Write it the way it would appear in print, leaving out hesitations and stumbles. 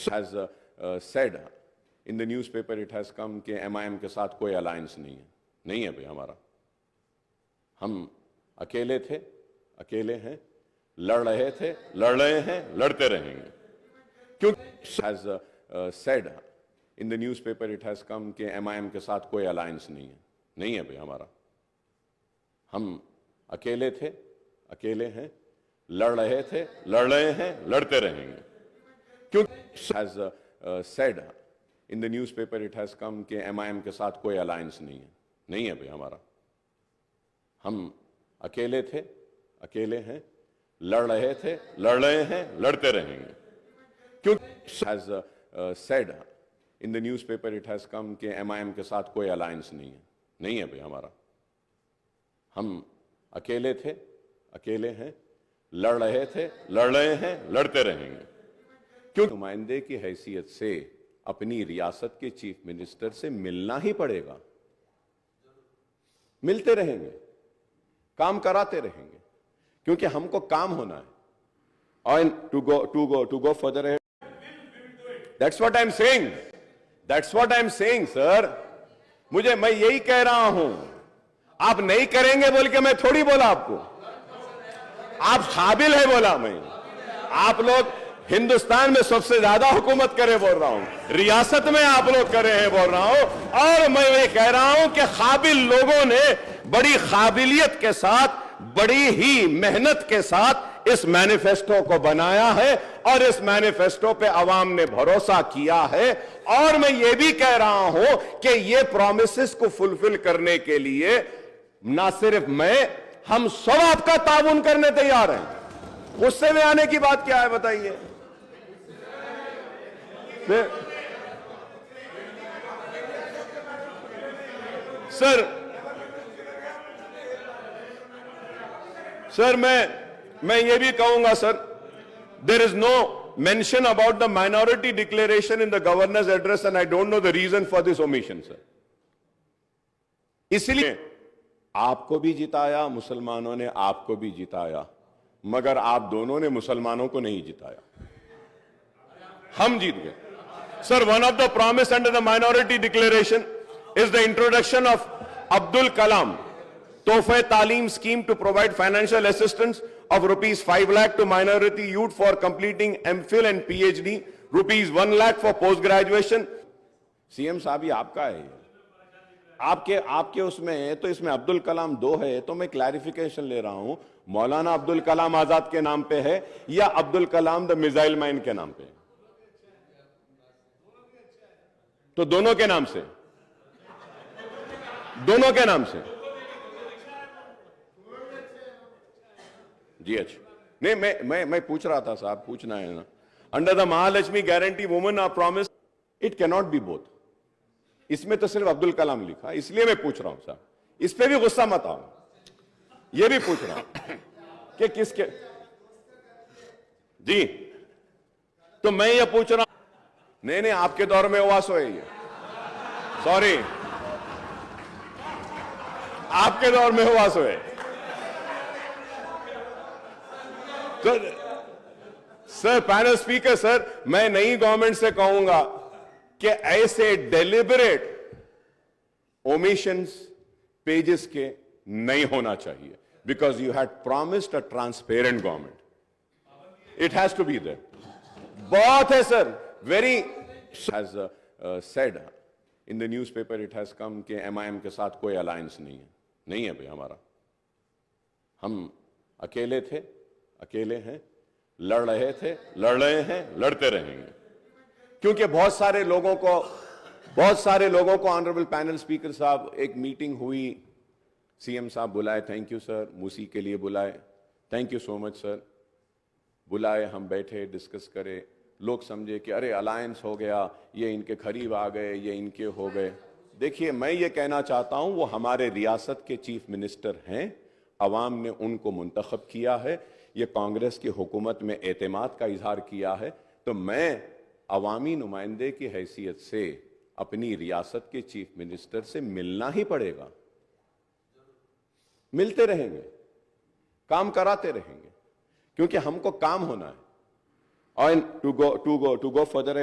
has said in the newspaper it has come कि MIM के साथ कोई अलायंस नहीं है भाई हमारा। हम अकेले थे, अकेले हैं, लड़ रहे थे, लड़ रहे हैं, लड़ते रहेंगे। क्योंकि has said in the newspaper it has come कि MIM के साथ कोई अलायंस नहीं है भाई हमारा। हम अकेले थे, अकेले हैं, लड़ रहे थे, लड़ रहे हैं, लड़ते रहेंगे। क्योंकि has said in the newspaper it has come कि MIM के साथ कोई अलायंस नहीं है भाई हमारा। हम अकेले थे, अकेले हैं, लड़ रहे थे, लड़ रहे हैं, लड़ते रहेंगे। क्योंकि has said in the newspaper it has come कि MIM के साथ कोई अलायंस नहीं है भाई हमारा। हम अकेले थे, अकेले हैं, लड़ रहे थे, लड़ रहे हैं, लड़ते रहेंगे। क्यों नुमाइंदे की हैसियत से अपनी रियासत के चीफ मिनिस्टर से मिलना ही पड़ेगा। मिलते रहेंगे, काम कराते रहेंगे, क्योंकि हमको काम होना है। और to go further ahead, that's what I'm saying, sir। मैं यही कह रहा हूं, आप नहीं करेंगे बोल के मैं थोड़ी बोला आपको, आप काबिल है बोला मैं। आप लोग हिंदुस्तान में सबसे ज्यादा हुकूमत करे बोल रहा हूं, रियासत में आप लोग करे हैं बोल रहा हूं। और मैं ये कह रहा हूं कि काबिल लोगों ने बड़ी काबिलियत के साथ, बड़ी ही मेहनत के साथ इस मैनिफेस्टो को बनाया है और इस मैनिफेस्टो पे अवाम ने भरोसा किया है। और मैं ये भी कह रहा हूं कि ये प्रॉमिसेस को फुलफिल करने के लिए ना सिर्फ मैं, हम सब आपका ताउन करने तैयार हैं। गुस्से में आने की बात क्या है बताइए। सर मैं ये भी कहूंगा sir, there is no mention about the minority declaration in the governor's address and I don't know the reason for this omission, sir। इसलिए आपको भी जिताया, मुसलमानों ने आपको भी जिताया, मगर आप दोनों ने मुसलमानों को नहीं जिताया, हम जीत गए। Sir, one of the promise under the minority declaration is the introduction of Abdul Kalam Tohfa Taaleem scheme to provide financial assistance of rupees 5 lakh to minority youth for completing MPhil and PhD, rupees 1 lakh for post graduation। CM साहब, ये आपका है, आपके उसमें है, तो इसमें अब्दुल कलाम 2 है, तो मैं क्लैरिफिकेशन ले रहा हूं, मौलाना अब्दुल कलाम आजाद के नाम पे है या Abdul Kalam the missile man के नाम पे? तो दोनों के नाम से, दोनों के नाम से। जी अच्छा, नहीं मैं पूछ रहा था साहब, पूछना है ना। Under the Mahalakshmi guarantee women are promise, it can not be both. इसमें तो सिर्फ अब्दुल कलाम लिखा, इसलिए मैं पूछ रहा हूं साहब, इस पे भी गुस्सा मत आओ। ये भी पूछ रहा हूं कि किसके। जी, तो मैं ये पूछ रहा हूं, नहीं आपके दौर में हुआ सो है ये, सॉरी, आपके दौर में हुआ सो है। सर पैनल स्पीकर सर, मैं नई गवर्नमेंट से कहूंगा कि ऐसे डेलिबरेट ओमिशंस पेजेस के नहीं होना चाहिए, because you had promised a transparent government, it has to be there. बहुत है sir, very has said in the newspaper it has come कि MIM के साथ कोई अलायंस नहीं है भाई हमारा। हम अकेले थे, अकेले हैं, लड़ रहे थे, लड़ रहे हैं, लड़ते रहेंगे। क्योंकि बहुत सारे लोगों को ऑनरेबल पैनल स्पीकर साहब, एक मीटिंग हुई, सीएम साहब बुलाए, थैंक यू सर, मूसी के लिए बुलाए, thank you so much sir, बुलाए, हम बैठे, डिस्कस करे, लोग समझे कि अरे अलायंस हो गया, ये इनके करीब आ गए, ये इनके हो गए। देखिए, मैं ये कहना चाहता हूं, वो हमारे रियासत के चीफ मिनिस्टर हैं, अवाम ने उनको मुंतखब किया है, ये कांग्रेस की हुकूमत में एतमाद का इजहार किया है, तो मैं अवामी नुमाइंदे की हैसियत से अपनी रियासत के चीफ मिनिस्टर से मिलना ही पड़ेगा। मिलते रहेंगे, काम कराते रहेंगे, क्योंकि हमको काम होना है। और टू गो फर्दर